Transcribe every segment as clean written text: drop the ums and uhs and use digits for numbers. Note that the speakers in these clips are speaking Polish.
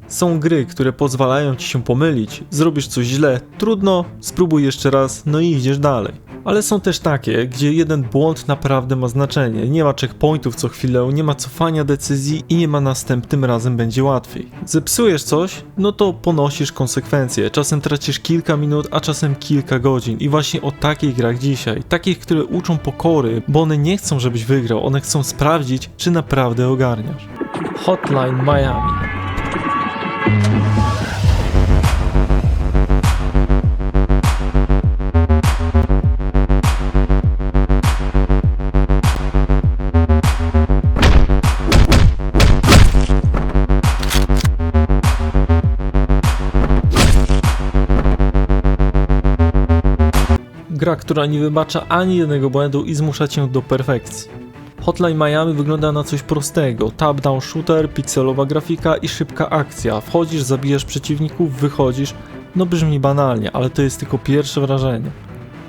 Są gry, które pozwalają ci się pomylić, zrobisz coś źle, trudno, spróbuj jeszcze raz, no i idziesz dalej. Ale są też takie, gdzie jeden błąd naprawdę ma znaczenie, nie ma checkpointów co chwilę, nie ma cofania decyzji i nie ma następnym razem będzie łatwiej. Zepsujesz coś, no to ponosisz konsekwencje, czasem tracisz kilka minut, a czasem kilka godzin i właśnie o takich grach dzisiaj, takich, które uczą pokory, bo one nie chcą żebyś wygrał, one chcą sprawdzić, czy naprawdę ogarniasz. Hotline Miami. Gra, która nie wybacza ani jednego błędu i zmusza cię do perfekcji. Hotline Miami wygląda na coś prostego, top-down shooter, pikselowa grafika i szybka akcja. Wchodzisz, zabijasz przeciwników, wychodzisz, no brzmi banalnie, ale to jest tylko pierwsze wrażenie.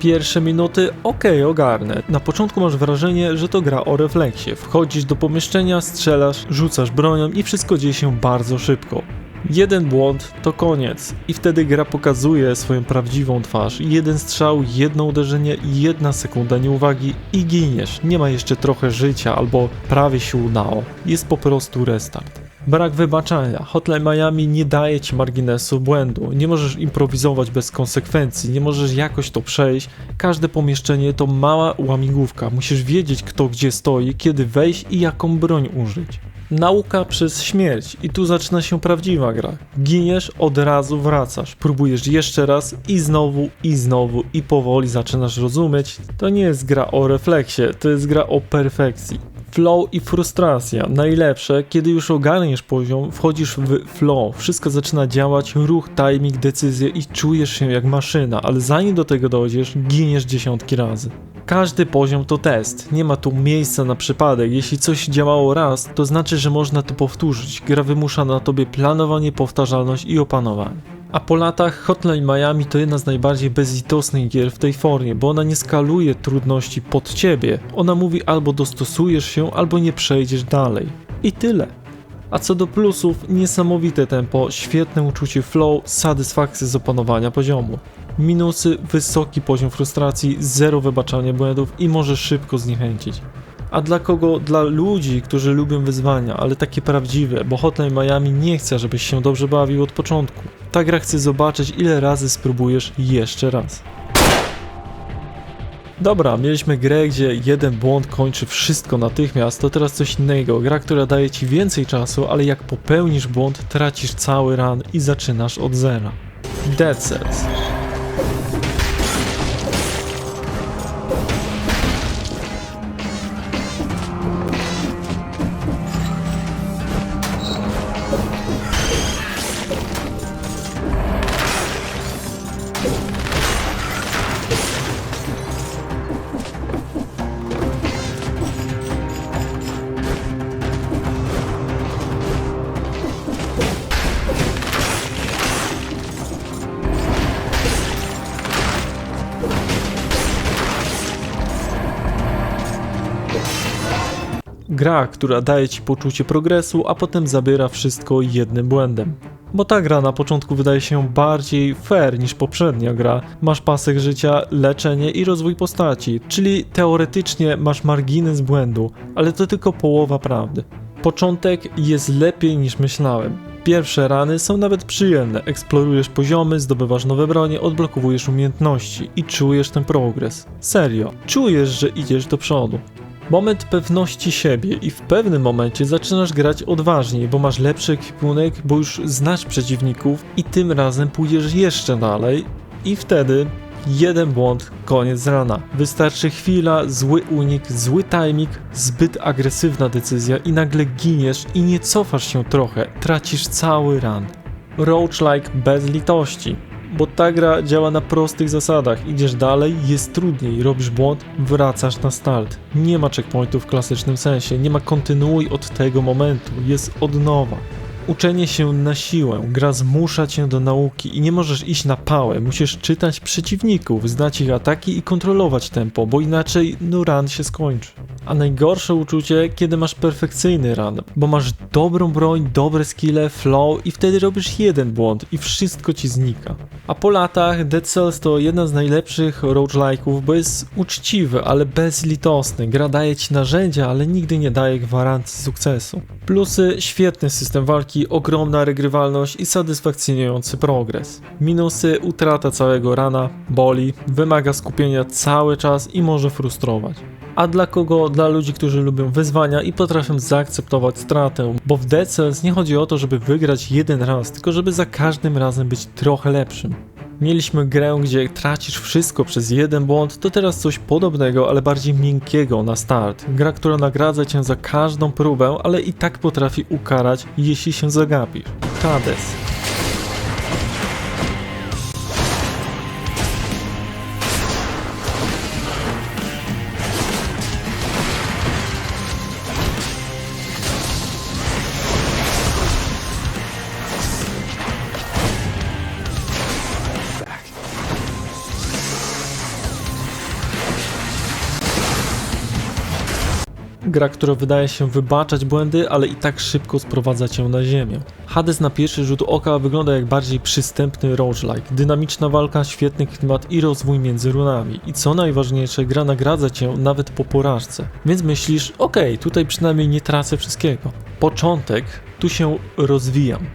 Pierwsze minuty, okej, ogarnę. Na początku masz wrażenie, że to gra o refleksie. Wchodzisz do pomieszczenia, strzelasz, rzucasz bronią i wszystko dzieje się bardzo szybko. Jeden błąd to koniec i wtedy gra pokazuje swoją prawdziwą twarz. Jeden strzał, jedno uderzenie, jedna sekunda nieuwagi i giniesz. Nie ma jeszcze trochę życia albo prawie się udało. Jest po prostu restart. Brak wybaczania. Hotline Miami nie daje ci marginesu błędu. Nie możesz improwizować bez konsekwencji, nie możesz jakoś to przejść. Każde pomieszczenie to mała łamigłówka. Musisz wiedzieć, kto gdzie stoi, kiedy wejść i jaką broń użyć. Nauka przez śmierć i tu zaczyna się prawdziwa gra. Giniesz, od razu wracasz, próbujesz jeszcze raz i znowu i powoli zaczynasz rozumieć. To nie jest gra o refleksie, to jest gra o perfekcji. Flow i frustracja. Najlepsze, kiedy już ogarniesz poziom, wchodzisz w flow, wszystko zaczyna działać, ruch, timing, decyzje i czujesz się jak maszyna, ale zanim do tego dojdziesz, giniesz dziesiątki razy. Każdy poziom to test, nie ma tu miejsca na przypadek, jeśli coś działało raz, to znaczy, że można to powtórzyć, gra wymusza na tobie planowanie, powtarzalność i opanowanie. A po latach Hotline Miami to jedna z najbardziej bezlitosnych gier w tej formie, bo ona nie skaluje trudności pod ciebie, ona mówi albo dostosujesz się, albo nie przejdziesz dalej. I tyle. A co do plusów, niesamowite tempo, świetne uczucie flow, satysfakcja z opanowania poziomu. Minusy, wysoki poziom frustracji, zero wybaczania błędów i może szybko zniechęcić. A dla kogo? Dla ludzi, którzy lubią wyzwania, ale takie prawdziwe, bo Hotline Miami nie chce, żebyś się dobrze bawił od początku. Ta gra chce zobaczyć, ile razy spróbujesz jeszcze raz. Dobra, mieliśmy grę, gdzie jeden błąd kończy wszystko natychmiast, to teraz coś innego. Gra, która daje ci więcej czasu, ale jak popełnisz błąd, tracisz cały run i zaczynasz od zera. Dead Cells. Gra, która daje ci poczucie progresu, a potem zabiera wszystko jednym błędem. Bo ta gra na początku wydaje się bardziej fair niż poprzednia gra. Masz pasek życia, leczenie i rozwój postaci, czyli teoretycznie masz margines błędu, ale to tylko połowa prawdy. Początek jest lepiej niż myślałem. Pierwsze rany są nawet przyjemne, eksplorujesz poziomy, zdobywasz nowe bronie, odblokowujesz umiejętności i czujesz ten progres. Serio, czujesz, że idziesz do przodu. Moment pewności siebie i w pewnym momencie zaczynasz grać odważniej, bo masz lepszy ekwipunek, bo już znasz przeciwników i tym razem pójdziesz jeszcze dalej i wtedy jeden błąd, koniec rana. Wystarczy chwila, zły unik, zły timing, zbyt agresywna decyzja i nagle giniesz i nie cofasz się trochę, tracisz cały run. Roguelike bez litości. Bo ta gra działa na prostych zasadach. Idziesz dalej, jest trudniej, robisz błąd, wracasz na start. Nie ma checkpointów w klasycznym sensie, nie ma kontynuuj od tego momentu, jest od nowa. Uczenie się na siłę, gra zmusza cię do nauki i nie możesz iść na pałę, musisz czytać przeciwników, znać ich ataki i kontrolować tempo, bo inaczej run się skończy. A najgorsze uczucie, kiedy masz perfekcyjny run, bo masz dobrą broń, dobre skille, flow i wtedy robisz jeden błąd i wszystko ci znika. A po latach Dead Cells to jedna z najlepszych roguelike'ów, bo jest uczciwy, ale bezlitosny. Gra daje ci narzędzia, ale nigdy nie daje gwarancji sukcesu. Plusy: świetny system walki, ogromna regrywalność i satysfakcjonujący progres. Minusy: utrata całego rana, boli, wymaga skupienia cały czas i może frustrować. A dla kogo? Dla ludzi, którzy lubią wyzwania i potrafią zaakceptować stratę, bo w Dead Cells nie chodzi o to, żeby wygrać jeden raz, tylko żeby za każdym razem być trochę lepszym. Mieliśmy grę, gdzie tracisz wszystko przez jeden błąd, to teraz coś podobnego, ale bardziej miękkiego na start. Gra, która nagradza cię za każdą próbę, ale i tak potrafi ukarać, jeśli się zagapisz. Hades. Gra, która wydaje się wybaczać błędy, ale i tak szybko sprowadza cię na ziemię. Hades na pierwszy rzut oka wygląda jak bardziej przystępny roguelike. Dynamiczna walka, świetny klimat i rozwój między runami. I co najważniejsze, gra nagradza cię nawet po porażce. Więc myślisz, okej, tutaj przynajmniej nie tracę wszystkiego. Początek, tu się rozwijam.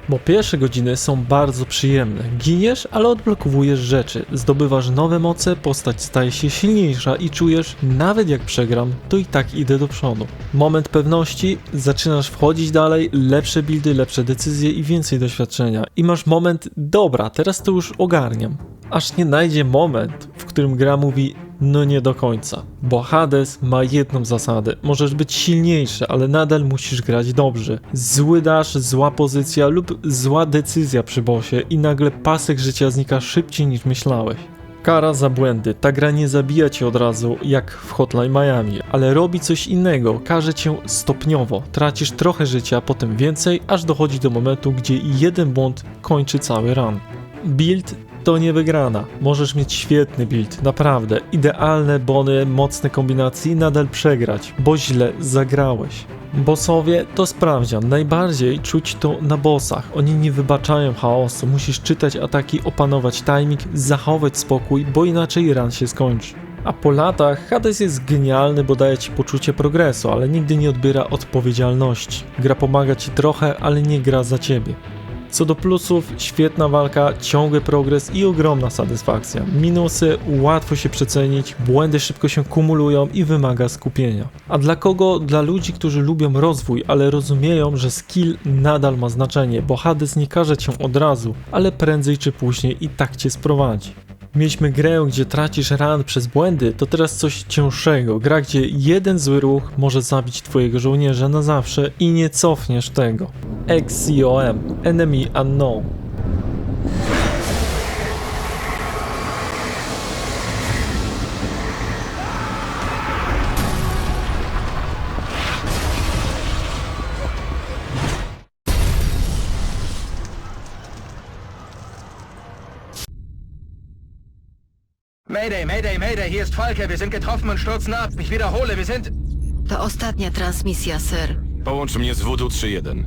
Bo pierwsze godziny są bardzo przyjemne. Giniesz, ale odblokowujesz rzeczy, zdobywasz nowe moce, postać staje się silniejsza i czujesz, nawet jak przegram, to i tak idę do przodu. Moment pewności, zaczynasz wchodzić dalej, lepsze buildy, lepsze decyzje i więcej doświadczenia. I masz moment, dobra, teraz to już ogarniam. Aż nie najdzie moment, w którym gra mówi, no nie do końca. Bo Hades ma jedną zasadę. Możesz być silniejszy, ale nadal musisz grać dobrze. Zły dash, zła pozycja lub zła decyzja przy bossie i nagle pasek życia znika szybciej niż myślałeś. Kara za błędy. Ta gra nie zabija cię od razu, jak w Hotline Miami, ale robi coś innego. Karze cię stopniowo. Tracisz trochę życia, potem więcej, aż dochodzi do momentu, gdzie jeden błąd kończy cały run. Build to nie wygrana. Możesz mieć świetny build, naprawdę. Idealne bony, mocne kombinacje i nadal przegrać, bo źle zagrałeś. Bossowie to sprawdzian. Najbardziej czuć to na bossach. Oni nie wybaczają chaosu. Musisz czytać ataki, opanować timing, zachować spokój, bo inaczej run się skończy. A po latach Hades jest genialny, bo daje ci poczucie progresu, ale nigdy nie odbiera odpowiedzialności. Gra pomaga ci trochę, ale nie gra za ciebie. Co do plusów, świetna walka, ciągły progres i ogromna satysfakcja. Minusy, łatwo się przecenić, błędy szybko się kumulują i wymaga skupienia. A dla kogo? Dla ludzi, którzy lubią rozwój, ale rozumieją, że skill nadal ma znaczenie, bo Hades nie każe cię od razu, ale prędzej czy później i tak cię sprowadzi. Mieliśmy grę, gdzie tracisz run przez błędy, to teraz coś cięższego. Gra, gdzie jeden zły ruch może zabić twojego żołnierza na zawsze i nie cofniesz tego. XCOM, Enemy Unknown. Mayday, Mayday, Mayday, hier ist Falke. Wir sind getroffen und stürzen ab. Ich wiederhole, wir sind... To ostatnia transmisja, sir. Połącz mnie z Voodoo 3-1.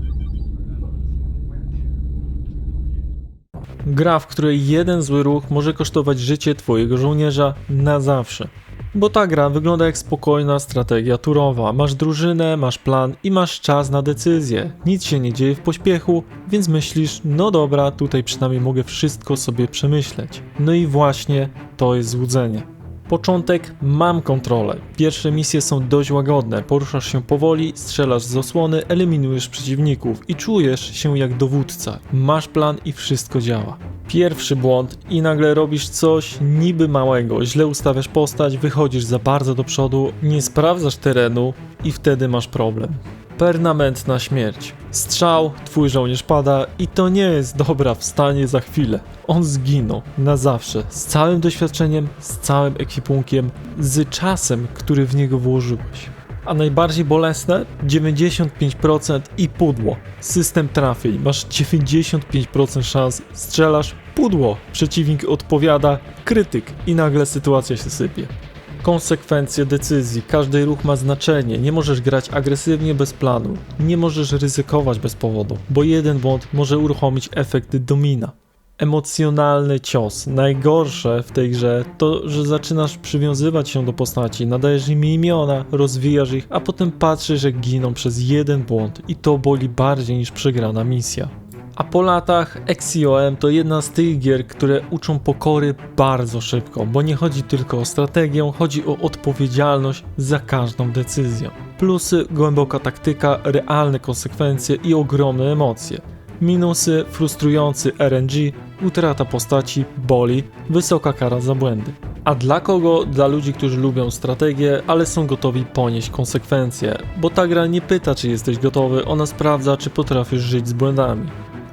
Gra, w której jeden zły ruch może kosztować życie twojego żołnierza na zawsze. Bo ta gra wygląda jak spokojna strategia turowa. Masz drużynę, masz plan i masz czas na decyzję. Nic się nie dzieje w pośpiechu, więc myślisz, no dobra, tutaj przynajmniej mogę wszystko sobie przemyśleć. No i właśnie to jest złudzenie. Początek, mam kontrolę. Pierwsze misje są dość łagodne, poruszasz się powoli, strzelasz z osłony, eliminujesz przeciwników i czujesz się jak dowódca. Masz plan i wszystko działa. Pierwszy błąd i nagle robisz coś niby małego, źle ustawiasz postać, wychodzisz za bardzo do przodu, nie sprawdzasz terenu i wtedy masz problem. Permanentna śmierć. Strzał, twój żołnierz pada i to nie jest dobra, wstanie za chwilę. On zginął na zawsze, z całym doświadczeniem, z całym ekwipunkiem, z czasem, który w niego włożyłeś. A najbardziej bolesne 95% i pudło. System trafień, masz 95% szans, strzelasz pudło. Przeciwnik odpowiada, krytyk i nagle sytuacja się sypie. Konsekwencje decyzji, każdy ruch ma znaczenie, nie możesz grać agresywnie bez planu, nie możesz ryzykować bez powodu, bo jeden błąd może uruchomić efekt domina. Emocjonalny cios. Najgorsze w tej grze to, że zaczynasz przywiązywać się do postaci, nadajesz im imiona, rozwijasz ich, a potem patrzysz jak giną przez jeden błąd i to boli bardziej niż przegrana misja. A po latach XCOM to jedna z tych gier, które uczą pokory bardzo szybko, bo nie chodzi tylko o strategię, chodzi o odpowiedzialność za każdą decyzją. Plusy: głęboka taktyka, realne konsekwencje i ogromne emocje. Minusy: frustrujący RNG, utrata postaci, boli, wysoka kara za błędy. A dla kogo? Dla ludzi, którzy lubią strategię, ale są gotowi ponieść konsekwencje, bo ta gra nie pyta, czy jesteś gotowy, ona sprawdza, czy potrafisz żyć z błędami.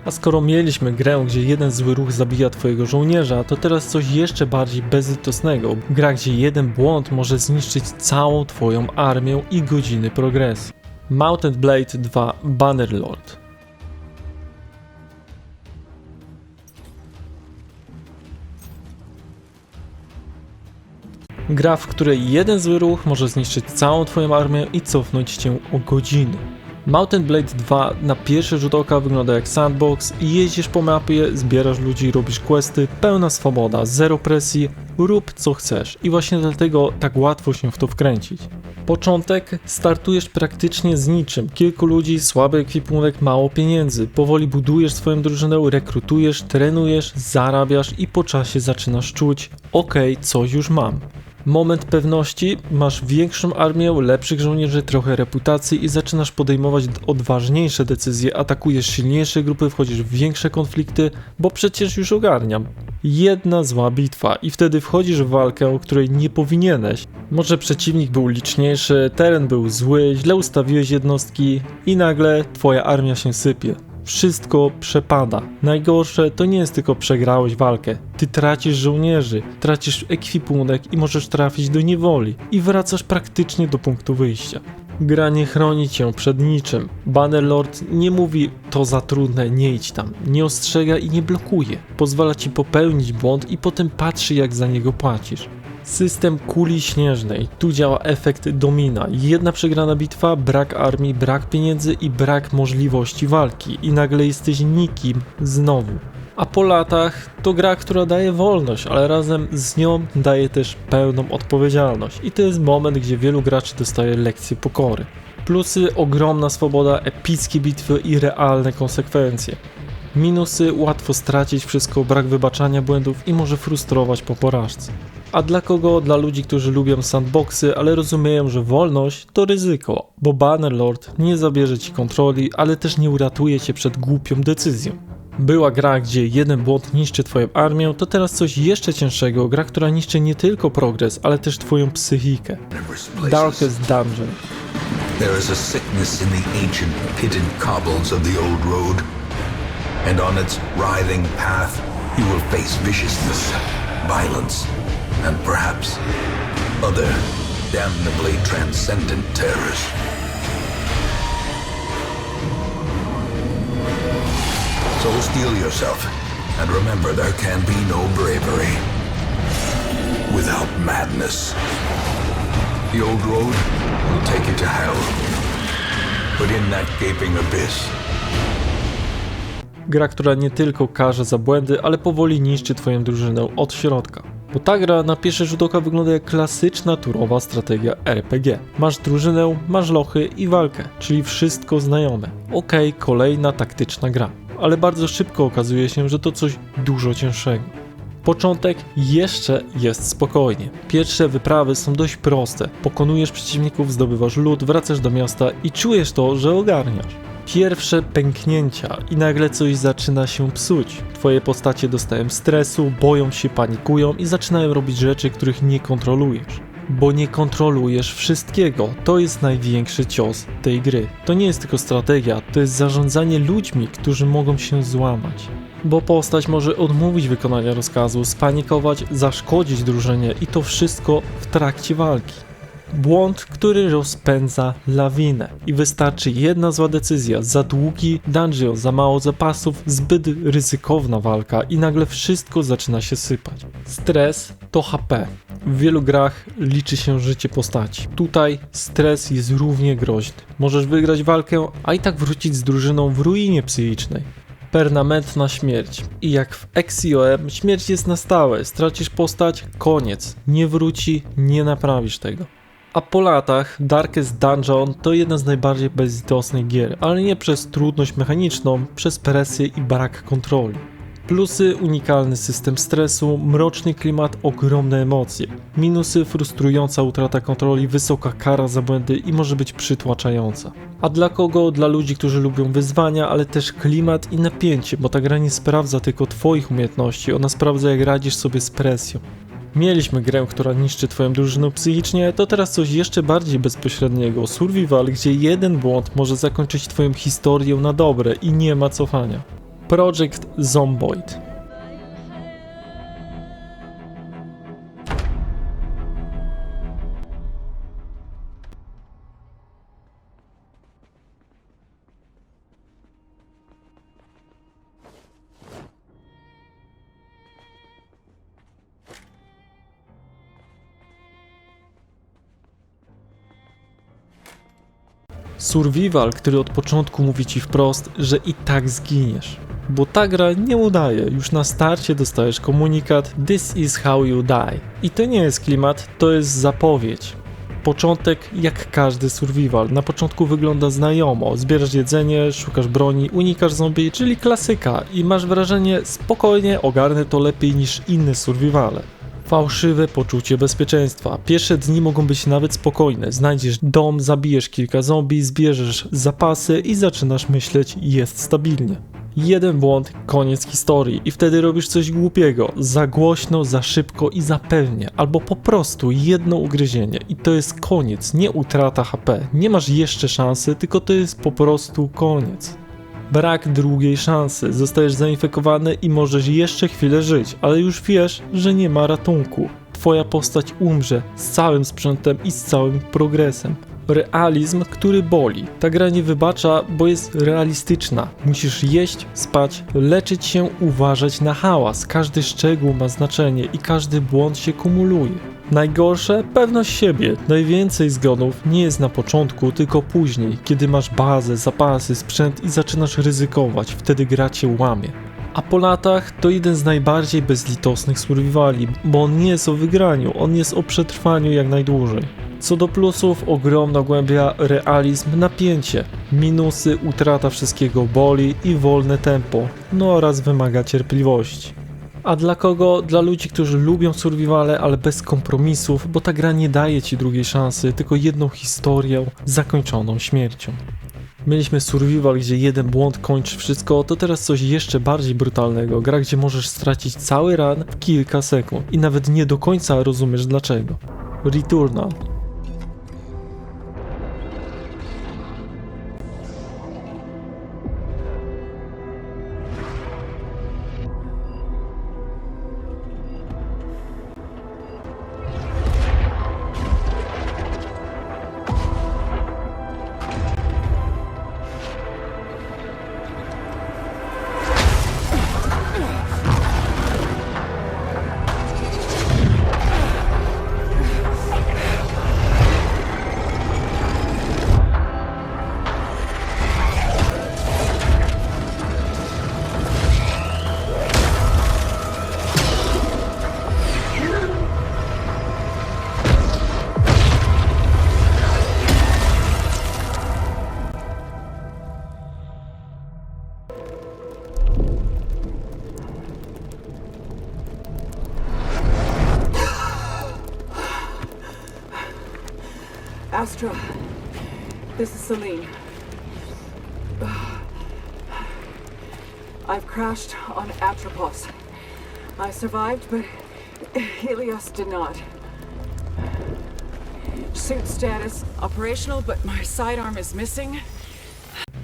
A skoro mieliśmy grę, gdzie jeden zły ruch zabija twojego żołnierza, to teraz coś jeszcze bardziej bezlitosnego. Gra, gdzie jeden błąd może zniszczyć całą twoją armię i godziny progresji. Mount & Blade 2 Bannerlord. Gra, w której jeden zły ruch może zniszczyć całą twoją armię i cofnąć cię o godziny. Mount & Blade 2 na pierwszy rzut oka wygląda jak sandbox i jeździsz po mapie, zbierasz ludzi, robisz questy, pełna swoboda, zero presji, rób co chcesz i właśnie dlatego tak łatwo się w to wkręcić. Początek: startujesz praktycznie z niczym, kilku ludzi, słaby ekwipunek, mało pieniędzy, powoli budujesz swoją drużynę, rekrutujesz, trenujesz, zarabiasz i po czasie zaczynasz czuć: okej, coś już mam. Moment pewności, masz większą armię, lepszych żołnierzy, trochę reputacji i zaczynasz podejmować odważniejsze decyzje, atakujesz silniejsze grupy, wchodzisz w większe konflikty, bo przecież już ogarniam. Jedna zła bitwa i wtedy wchodzisz w walkę, o której nie powinieneś. Może przeciwnik był liczniejszy, teren był zły, źle ustawiłeś jednostki i nagle twoja armia się sypie. Wszystko przepada. Najgorsze to nie jest tylko przegrałeś walkę. Ty tracisz żołnierzy, tracisz ekwipunek i możesz trafić do niewoli. I wracasz praktycznie do punktu wyjścia. Gra nie chroni cię przed niczym. Bannerlord nie mówi: to za trudne, nie idź tam. Nie ostrzega i nie blokuje. Pozwala ci popełnić błąd i potem patrzy jak za niego płacisz. System kuli śnieżnej. Tu działa efekt domina. Jedna przegrana bitwa, brak armii, brak pieniędzy i brak możliwości walki. I nagle jesteś nikim znowu. A po latach to gra, która daje wolność, ale razem z nią daje też pełną odpowiedzialność. I to jest moment, gdzie wielu graczy dostaje lekcję pokory. Plusy: ogromna swoboda, epickie bitwy i realne konsekwencje. Minusy: łatwo stracić wszystko, brak wybaczania błędów i może frustrować po porażce. A dla kogo? Dla ludzi, którzy lubią sandboxy, ale rozumieją, że wolność to ryzyko, bo Bannerlord nie zabierze ci kontroli, ale też nie uratuje cię przed głupią decyzją. Była gra, gdzie jeden błąd niszczy twoją armię, to teraz coś jeszcze cięższego, gra, która niszczy nie tylko progres, ale też twoją psychikę. Darkest Dungeon. There is a sickness in the ancient pitted cobbles of the old road, and on its writhing path you will face viciousness, violence, and perhaps other damnably transcendent terrors. So steel yourself, and remember there can be no bravery without madness. The old road will take you to hell, but in that gaping abyss. Gra, która nie tylko karze za błędy, ale powoli niszczy twoją drużynę od środka. Bo ta gra na pierwszy rzut oka wygląda jak klasyczna turowa strategia RPG. Masz drużynę, masz lochy i walkę, czyli wszystko znajome. Okej, kolejna taktyczna gra, ale bardzo szybko okazuje się, że to coś dużo cięższego. Początek jeszcze jest spokojnie. Pierwsze wyprawy są dość proste. Pokonujesz przeciwników, zdobywasz lód, wracasz do miasta i czujesz to, że ogarniasz. Pierwsze pęknięcia i nagle coś zaczyna się psuć. Twoje postacie dostają stresu, boją się, panikują i zaczynają robić rzeczy, których nie kontrolujesz. Bo nie kontrolujesz wszystkiego. To jest największy cios tej gry. To nie jest tylko strategia, to jest zarządzanie ludźmi, którzy mogą się złamać. Bo postać może odmówić wykonania rozkazu, spanikować, zaszkodzić drużynie i to wszystko w trakcie walki. Błąd, który rozpędza lawinę i wystarczy jedna zła decyzja, za długi dungeon, za mało zapasów, zbyt ryzykowna walka i nagle wszystko zaczyna się sypać. Stres to HP. W wielu grach liczy się życie postaci. Tutaj stres jest równie groźny. Możesz wygrać walkę, a i tak wrócić z drużyną w ruinie psychicznej. Permanentna śmierć. I jak w XCOM, śmierć jest na stałe. Stracisz postać, koniec. Nie wróci, nie naprawisz tego. A po latach Darkest Dungeon to jedna z najbardziej bezlitosnych gier, ale nie przez trudność mechaniczną, przez presję i brak kontroli. Plusy: unikalny system stresu, mroczny klimat, ogromne emocje. Minusy: frustrująca utrata kontroli, wysoka kara za błędy i może być przytłaczająca. A dla kogo? Dla ludzi, którzy lubią wyzwania, ale też klimat i napięcie, bo ta gra nie sprawdza tylko twoich umiejętności, ona sprawdza, jak radzisz sobie z presją. Mieliśmy grę, która niszczy twoją drużynę psychicznie, to teraz coś jeszcze bardziej bezpośredniego. Survival, gdzie jeden błąd może zakończyć twoją historię na dobre i nie ma cofania. Project Zomboid. Survival, który od początku mówi ci wprost, że i tak zginiesz. Bo ta gra nie udaje, już na starcie dostajesz komunikat "This is how you die". I to nie jest klimat, to jest zapowiedź. Początek jak każdy survival, na początku wygląda znajomo, zbierasz jedzenie, szukasz broni, unikasz zombie, czyli klasyka i masz wrażenie spokojnie ogarnę to lepiej niż inne survivale. Fałszywe poczucie bezpieczeństwa. Pierwsze dni mogą być nawet spokojne. Znajdziesz dom, zabijesz kilka zombie, zbierzesz zapasy i zaczynasz myśleć, jest stabilnie. Jeden błąd, koniec historii i wtedy robisz coś głupiego, za głośno, za szybko i za pewnie, albo po prostu jedno ugryzienie i to jest koniec, nie utrata HP. Nie masz jeszcze szansy, tylko to jest po prostu koniec. Brak drugiej szansy, zostajesz zainfekowany i możesz jeszcze chwilę żyć, ale już wiesz, że nie ma ratunku. Twoja postać umrze z całym sprzętem i z całym progresem. Realizm, który boli. Ta gra nie wybacza, bo jest realistyczna. Musisz jeść, spać, leczyć się, uważać na hałas. Każdy szczegół ma znaczenie i każdy błąd się kumuluje. Najgorsze? Pewność siebie. Najwięcej zgonów nie jest na początku, tylko później, kiedy masz bazę, zapasy, sprzęt i zaczynasz ryzykować. Wtedy gra cię łamie. A po latach to jeden z najbardziej bezlitosnych survivali, bo on nie jest o wygraniu, on jest o przetrwaniu jak najdłużej. Co do plusów, ogromna głębia, realizm, napięcie. Minusy, utrata wszystkiego boli i wolne tempo, no oraz wymaga cierpliwości. A dla kogo? Dla ludzi, którzy lubią survivale, ale bez kompromisów, bo ta gra nie daje ci drugiej szansy, tylko jedną historię zakończoną śmiercią. Mieliśmy survival, gdzie jeden błąd kończy wszystko, to teraz coś jeszcze bardziej brutalnego. Gra, gdzie możesz stracić cały run w kilka sekund i nawet nie do końca rozumiesz dlaczego. Returnal. Astra, this is Celine. I've crashed on Atropos. I survived, but Helios did not. Suit status operational, but my sidearm is missing.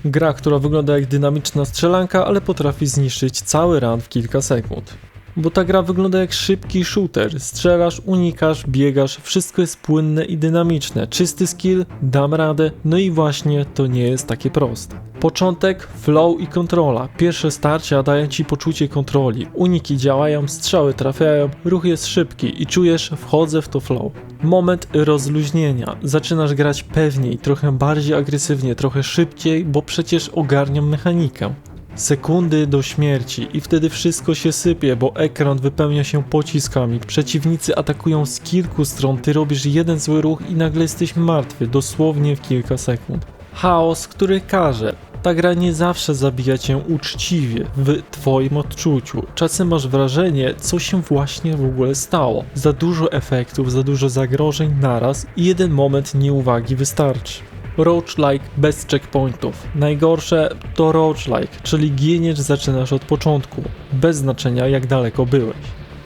Gra, która wygląda jak dynamiczna strzelanka, ale potrafi zniszczyć cały run w kilka sekund. Bo ta gra wygląda jak szybki shooter. Strzelasz, unikasz, biegasz, wszystko jest płynne i dynamiczne. Czysty skill, dam radę, no i właśnie to nie jest takie proste. Początek, flow i kontrola. Pierwsze starcia dają ci poczucie kontroli. Uniki działają, strzały trafiają, ruch jest szybki i czujesz, wchodzę w to flow. Moment rozluźnienia. Zaczynasz grać pewniej, trochę bardziej agresywnie, trochę szybciej, bo przecież ogarniam mechanikę. Sekundy do śmierci i wtedy wszystko się sypie, bo ekran wypełnia się pociskami. Przeciwnicy atakują z kilku stron, ty robisz jeden zły ruch i nagle jesteś martwy, dosłownie w kilka sekund. Chaos, który karze. Ta gra nie zawsze zabija cię uczciwie, w twoim odczuciu. Czasem masz wrażenie, co się właśnie w ogóle stało. Za dużo efektów, za dużo zagrożeń naraz i jeden moment nieuwagi wystarczy. Roguelike bez checkpointów. Najgorsze to roguelike, czyli gieniesz zaczynasz od początku, bez znaczenia jak daleko byłeś.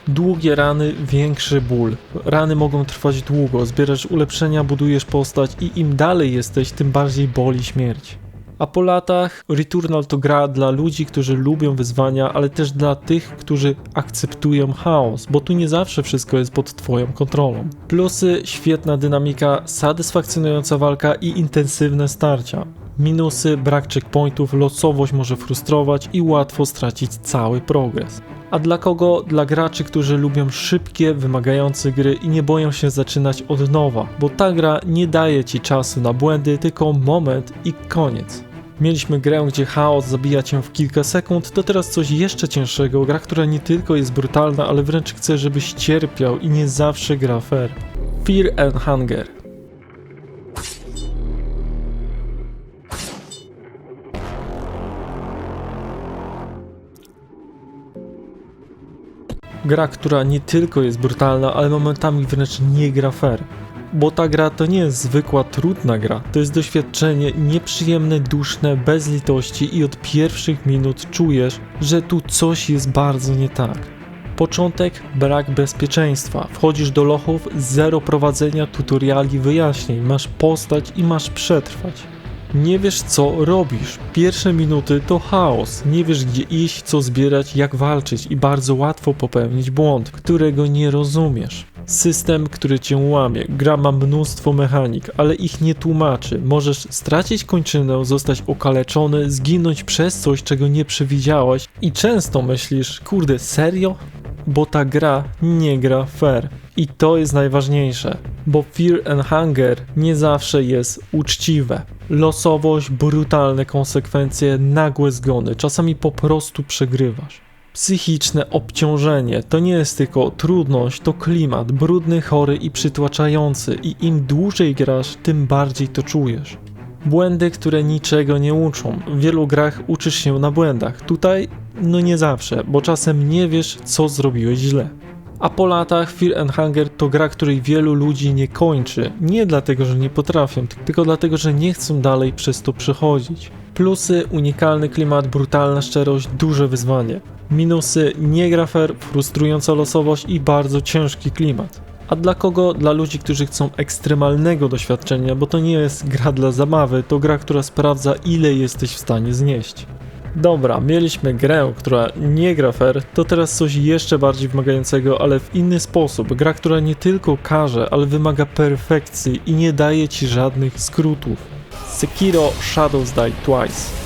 Długie rany, większy ból. Rany mogą trwać długo, zbierasz ulepszenia, budujesz postać i im dalej jesteś, tym bardziej boli śmierć. A po latach Returnal to gra dla ludzi, którzy lubią wyzwania, ale też dla tych, którzy akceptują chaos, bo tu nie zawsze wszystko jest pod twoją kontrolą. Plusy, świetna dynamika, satysfakcjonująca walka i intensywne starcia. Minusy, brak checkpointów, losowość może frustrować i łatwo stracić cały progres. A dla kogo? Dla graczy, którzy lubią szybkie, wymagające gry i nie boją się zaczynać od nowa, bo ta gra nie daje ci czasu na błędy, tylko moment i koniec. Mieliśmy grę, gdzie chaos zabija cię w kilka sekund, to teraz coś jeszcze cięższego, gra, która nie tylko jest brutalna, ale wręcz chce, żebyś cierpiał i nie zawsze gra fair. Fear and Hunger. Gra, która nie tylko jest brutalna, ale momentami wręcz nie gra fair. Bo ta gra to nie jest zwykła, trudna gra. To jest doświadczenie nieprzyjemne, duszne, bez litości i od pierwszych minut czujesz, że tu coś jest bardzo nie tak. Początek, brak bezpieczeństwa. Wchodzisz do lochów, zero prowadzenia, tutoriali, wyjaśnień. Masz postać i masz przetrwać. Nie wiesz co robisz. Pierwsze minuty to chaos. Nie wiesz gdzie iść, co zbierać, jak walczyć i bardzo łatwo popełnić błąd, którego nie rozumiesz. System, który cię łamie. Gra ma mnóstwo mechanik, ale ich nie tłumaczy. Możesz stracić kończynę, zostać okaleczony, zginąć przez coś, czego nie przewidziałeś i często myślisz, kurde, serio? Bo ta gra nie gra fair. I to jest najważniejsze, bo Fear and Hunger nie zawsze jest uczciwe. Losowość, brutalne konsekwencje, nagłe zgony, czasami po prostu przegrywasz. Psychiczne obciążenie to nie jest tylko trudność, to klimat, brudny, chory i przytłaczający i im dłużej grasz, tym bardziej to czujesz. Błędy, które niczego nie uczą. W wielu grach uczysz się na błędach. Tutaj no nie zawsze, bo czasem nie wiesz co zrobiłeś źle. A po latach Fear and Hunger to gra, której wielu ludzi nie kończy. Nie dlatego, że nie potrafią, tylko dlatego, że nie chcą dalej przez to przechodzić. Plusy, unikalny klimat, brutalna szczerość, duże wyzwanie. Minusy, nie gra fair, frustrująca losowość i bardzo ciężki klimat. A dla kogo? Dla ludzi, którzy chcą ekstremalnego doświadczenia, bo to nie jest gra dla zabawy, to gra, która sprawdza ile jesteś w stanie znieść. Dobra, mieliśmy grę, która nie gra fair, to teraz coś jeszcze bardziej wymagającego, ale w inny sposób. Gra, która nie tylko karze, ale wymaga perfekcji i nie daje ci żadnych skrótów. Sekiro Shadows Die Twice.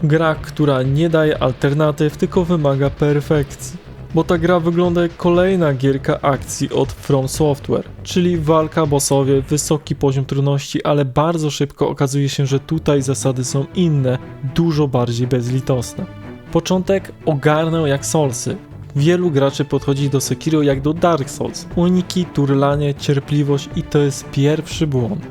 Gra, która nie daje alternatyw, tylko wymaga perfekcji. Bo ta gra wygląda jak kolejna gierka akcji od From Software, czyli walka, bossowie, wysoki poziom trudności, ale bardzo szybko okazuje się, że tutaj zasady są inne, dużo bardziej bezlitosne. Początek ogarnął jak Soulsy. Wielu graczy podchodzi do Sekiro jak do Dark Souls. Uniki, turlanie, cierpliwość i to jest pierwszy błąd.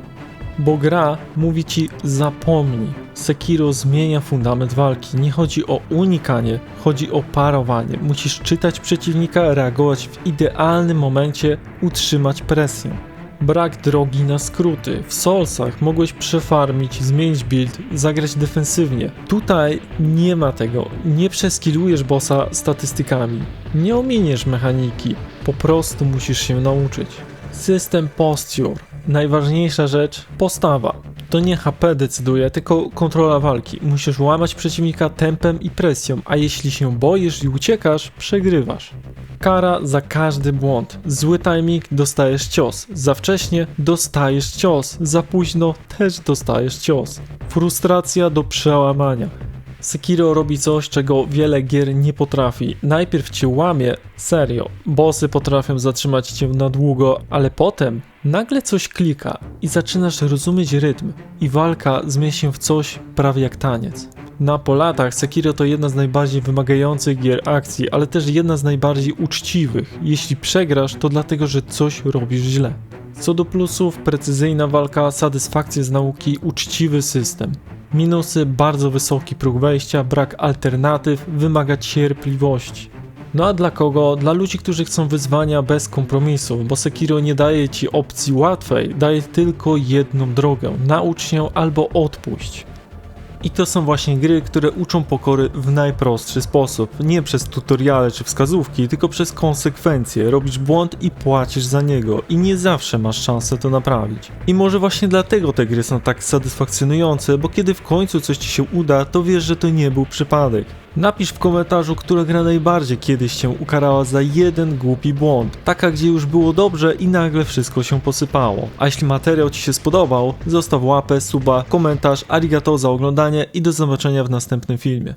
Bo gra mówi ci zapomnij. Sekiro zmienia fundament walki. Nie chodzi o unikanie, chodzi o parowanie. Musisz czytać przeciwnika, reagować w idealnym momencie, utrzymać presję. Brak drogi na skróty. W Soulsach mogłeś przefarmić, zmienić build, zagrać defensywnie. Tutaj nie ma tego. Nie przeskillujesz bossa statystykami. Nie ominiesz mechaniki. Po prostu musisz się nauczyć. System posture. Najważniejsza rzecz, postawa. To nie HP decyduje, tylko kontrola walki. Musisz łamać przeciwnika tempem i presją, a jeśli się boisz i uciekasz, przegrywasz. Kara za każdy błąd. Zły timing, dostajesz cios. Za wcześnie, dostajesz cios. Za późno, też dostajesz cios. Frustracja do przełamania. Sekiro robi coś, czego wiele gier nie potrafi. Najpierw cię łamie, serio. Bossy potrafią zatrzymać cię na długo, ale potem nagle coś klika i zaczynasz rozumieć rytm i walka zmienia się w coś prawie jak taniec. Po latach Sekiro to jedna z najbardziej wymagających gier akcji, ale też jedna z najbardziej uczciwych. Jeśli przegrasz, to dlatego, że coś robisz źle. Co do plusów, precyzyjna walka, satysfakcja z nauki, uczciwy system. Minusy, bardzo wysoki próg wejścia, brak alternatyw, wymaga cierpliwości. No a dla kogo? Dla ludzi, którzy chcą wyzwania bez kompromisów, bo Sekiro nie daje ci opcji łatwej, daje tylko jedną drogę. Naucz się albo odpuść. I to są właśnie gry, które uczą pokory w najprostszy sposób. Nie przez tutoriale czy wskazówki, tylko przez konsekwencje. Robisz błąd i płacisz za niego. I nie zawsze masz szansę to naprawić. I może właśnie dlatego te gry są tak satysfakcjonujące, bo kiedy w końcu coś ci się uda, to wiesz, że to nie był przypadek. Napisz w komentarzu, która gra najbardziej kiedyś cię ukarała za jeden głupi błąd. Taka, gdzie już było dobrze i nagle wszystko się posypało. A jeśli materiał ci się spodobał, zostaw łapę, suba, komentarz, arigato za oglądanie i do zobaczenia w następnym filmie.